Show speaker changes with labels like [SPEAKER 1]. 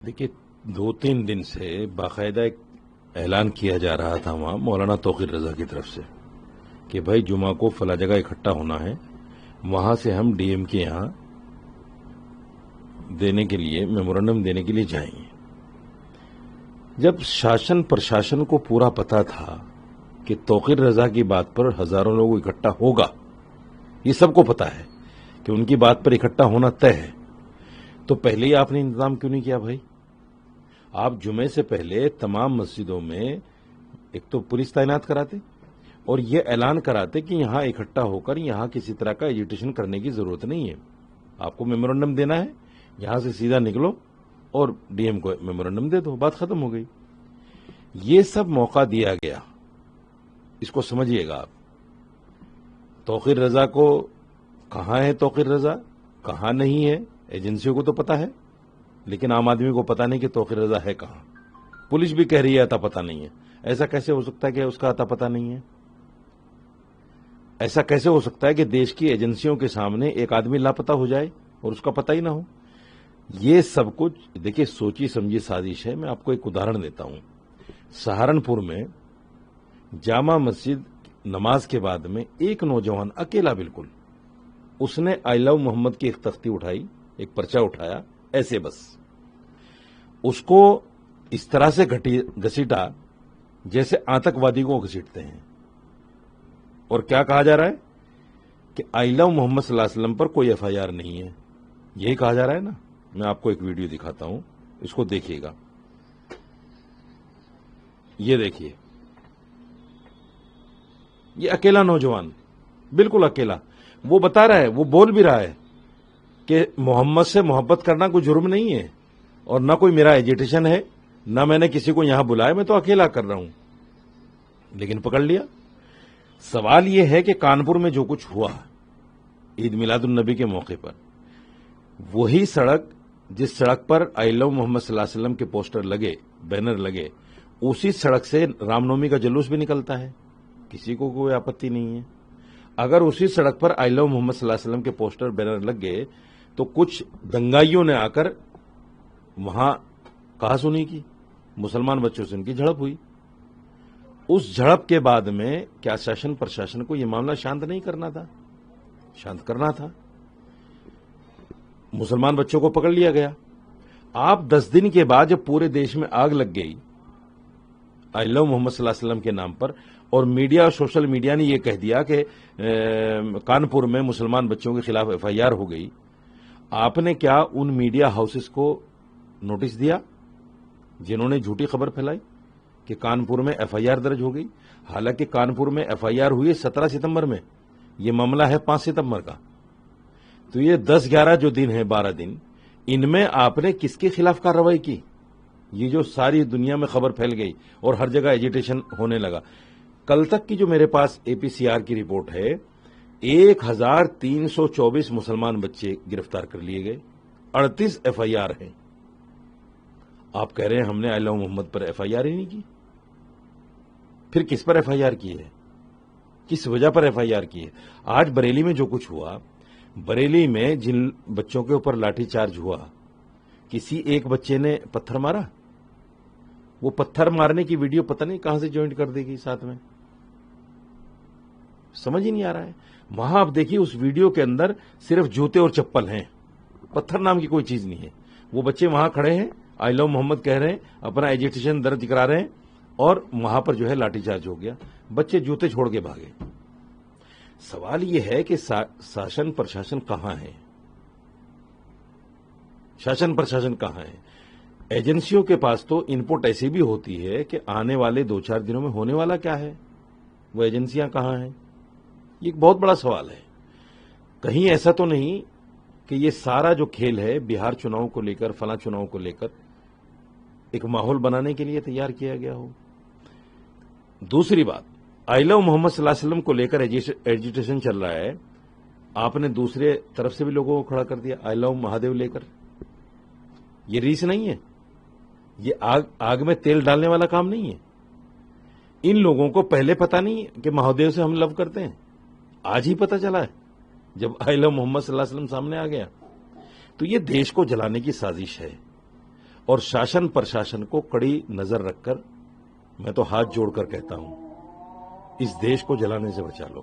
[SPEAKER 1] دیکھیے 2-3 دن سے باقاعدہ ایک اعلان کیا جا رہا تھا وہاں مولانا توقیر رضا کی طرف سے کہ بھائی جمعہ کو فلاں جگہ اکٹھا ہونا ہے، وہاں سے ہم ڈی ایم کے یہاں دینے کے لیے میمورنڈم دینے کے لیے جائیں گے۔ جب شاشن پرشاشن کو پورا پتا تھا کہ توقیر رضا کی بات پر ہزاروں لوگ اکٹھا ہوگا، یہ سب کو پتا ہے کہ ان کی بات پر اکٹھا ہونا طے ہے، تو پہلے ہی آپ نے انتظام کیوں نہیں کیا بھائی؟ آپ جمعے سے پہلے تمام مسجدوں میں ایک تو پولیس تعینات کراتے اور یہ اعلان کراتے کہ یہاں اکٹھا ہو کر یہاں کسی طرح کا ایجیٹیشن کرنے کی ضرورت نہیں ہے، آپ کو میمورنڈم دینا ہے، یہاں سے سیدھا نکلو اور ڈی ایم کو میمورنڈم دے دو، بات ختم ہو گئی۔ یہ سب موقع دیا گیا، اس کو سمجھیے گا آپ۔ توقیر رضا کو کہاں ہے توقیر رضا، کہاں نہیں ہے، ایجنسیوں کو تو پتا ہے، لیکن عام آدمی کو پتا نہیں کہ توقیر رضا ہے کہاں۔ پولیس بھی کہہ رہی ہے اتا پتا نہیں ہے۔ ایسا کیسے ہو سکتا ہے کہ اس کا اتا پتا نہیں ہے؟ ایسا کیسے ہو سکتا ہے کہ دیش کی ایجنسیوں کے سامنے ایک آدمی لاپتا ہو جائے اور اس کا پتہ ہی نہ ہو؟ یہ سب کچھ دیکھیے سوچی سمجھی سازش ہے۔ میں آپ کو ایک ادھارن دیتا ہوں۔ سہارنپور میں جامع مسجد نماز کے بعد میں ایک نوجوان اکیلا بالکل، اس نے آئی لو محمد کی ایک تختی اٹھائی، ایک پرچہ اٹھایا، ایسے بس اس کو اس طرح سے گھسیٹا جیسے آتنکوادی کو گھسیٹتے ہیں، اور کیا کہا جا رہا ہے کہ آئی لو محمد صلی اللہ علیہ وسلم پر کوئی ایف آئی آر نہیں ہے، یہی کہا جا رہا ہے نا۔ میں آپ کو ایک ویڈیو دکھاتا ہوں، اس کو دیکھیے گا۔ یہ دیکھیے، یہ اکیلا نوجوان، بالکل اکیلا، وہ بتا رہا ہے، وہ بول بھی رہا ہے کہ محمد سے محبت کرنا کوئی جرم نہیں ہے اور نہ کوئی میرا ایجیٹیشن ہے، نہ میں نے کسی کو یہاں بلایا، میں تو اکیلا کر رہا ہوں، لیکن پکڑ لیا۔ سوال یہ ہے کہ کانپور میں جو کچھ ہوا عید میلاد النبی کے موقع پر، وہی سڑک جس سڑک پر آئی لو محمد صلی اللہ علیہ وسلم کے پوسٹر لگے، بینر لگے، اسی سڑک سے رام نومی کا جلوس بھی نکلتا ہے، کسی کو کوئی آپتی نہیں ہے۔ اگر اسی سڑک پر آئی لو محمد صلی اللہ علیہ وسلم کے پوسٹر بینر لگ گئے تو کچھ دنگائیوں نے آ کر وہاں کہا سنی کی، مسلمان بچوں سے ان کی جھڑپ ہوئی۔ اس جھڑپ کے بعد میں کیا شاشن پرشاشن کو یہ معاملہ شانت نہیں کرنا تھا؟ شانت کرنا تھا۔ مسلمان بچوں کو پکڑ لیا گیا۔ آپ 10 دن کے بعد جب پورے دیش میں آگ لگ گئی آئی لو محمد صلی اللہ علیہ وسلم کے نام پر، اور میڈیا اور سوشل میڈیا نے یہ کہہ دیا کہ کانپور میں مسلمان بچوں کے خلاف ایف آئی آر ہو گئی، آپ نے کیا ان میڈیا ہاؤسز کو نوٹس دیا جنہوں نے جھوٹی خبر پھیلائی کہ کانپور میں ایف آئی آر درج ہو گئی؟ حالانکہ کانپور میں ایف آئی آر ہوئی ہے 17 ستمبر میں، یہ معاملہ ہے 5 ستمبر کا۔ تو یہ 10-11 جو دن ہیں، 12 دن، ان میں آپ نے کس کے خلاف کارروائی کی؟ یہ جو ساری دنیا میں خبر پھیل گئی اور ہر جگہ ایجیٹیشن ہونے لگا۔ کل تک کی جو میرے پاس اے پی سی آر کی رپورٹ ہے، 1324 مسلمان بچے گرفتار کر لیے گئے، 38 ایف آئی آر ہیں۔ آپ کہہ رہے ہیں ہم نے آئی لو محمد پر ایف آئی آر ہی نہیں کی؟ پھر کس پر ایف آئی آر کی ہے؟ کس وجہ پر ایف آئی آر کی ہے؟ آج بریلی میں جو کچھ ہوا، بریلی میں جن بچوں کے اوپر لاٹھی چارج ہوا، کسی ایک بچے نے پتھر مارا، وہ پتھر مارنے کی ویڈیو پتہ نہیں کہاں سے جوائنٹ کر دے گی ساتھ میں، سمجھ ہی نہیں آ رہا ہے۔ وہاں آپ دیکھیے اس ویڈیو کے اندر صرف جوتے اور چپل ہیں، پتھر نام کی کوئی چیز نہیں ہے۔ وہ بچے وہاں کھڑے ہیں، آئی لو محمد کہہ رہے ہیں، اپنا ایجیٹیشن درج کرا رہے ہیں، اور وہاں پر جو ہے لاٹھی چارج ہو گیا، بچے جوتے چھوڑ کے بھاگے۔ سوال یہ ہے کہ شاشن پرشاشن کہاں ہے؟ شاشن پرشاشن کہاں ہے؟ ایجنسیوں کے پاس تو انپٹ ایسی بھی ہوتی ہے کہ آنے والے 2-4 دنوں میں ہونے والا کیا ہے، وہ ایجنسیاں کہاں ہیں؟ یہ ایک بہت بڑا سوال ہے۔ کہیں ایسا تو نہیں کہ یہ سارا جو کھیل ہے بہار چناؤ کو لے کر، فلاں چناؤ کو لے کر ایک ماحول بنانے کے لیے تیار کیا گیا ہو؟ دوسری بات، آئی لو محمد صلی اللہ علیہ وسلم کو لے کر ایجیٹیشن چل رہا ہے، آپ نے دوسرے طرف سے بھی لوگوں کو کھڑا کر دیا آئی لو مہادیو لے کر۔ یہ ریس نہیں ہے، یہ آگ میں تیل ڈالنے والا کام نہیں ہے۔ ان لوگوں کو پہلے پتا نہیں کہ مہادیو سے ہم لو کرتے ہیں، آج ہی پتا چلا ہے جب آئی لو محمد صلی اللہ علیہ وسلم سامنے آ گیا۔ تو یہ دیش کو جلانے کی سازش ہے، اور شاشن پرشاشن کو کڑی نظر رکھ کر میں تو ہاتھ جوڑ کر کہتا ہوں اس دیش کو جلانے سے بچا لو.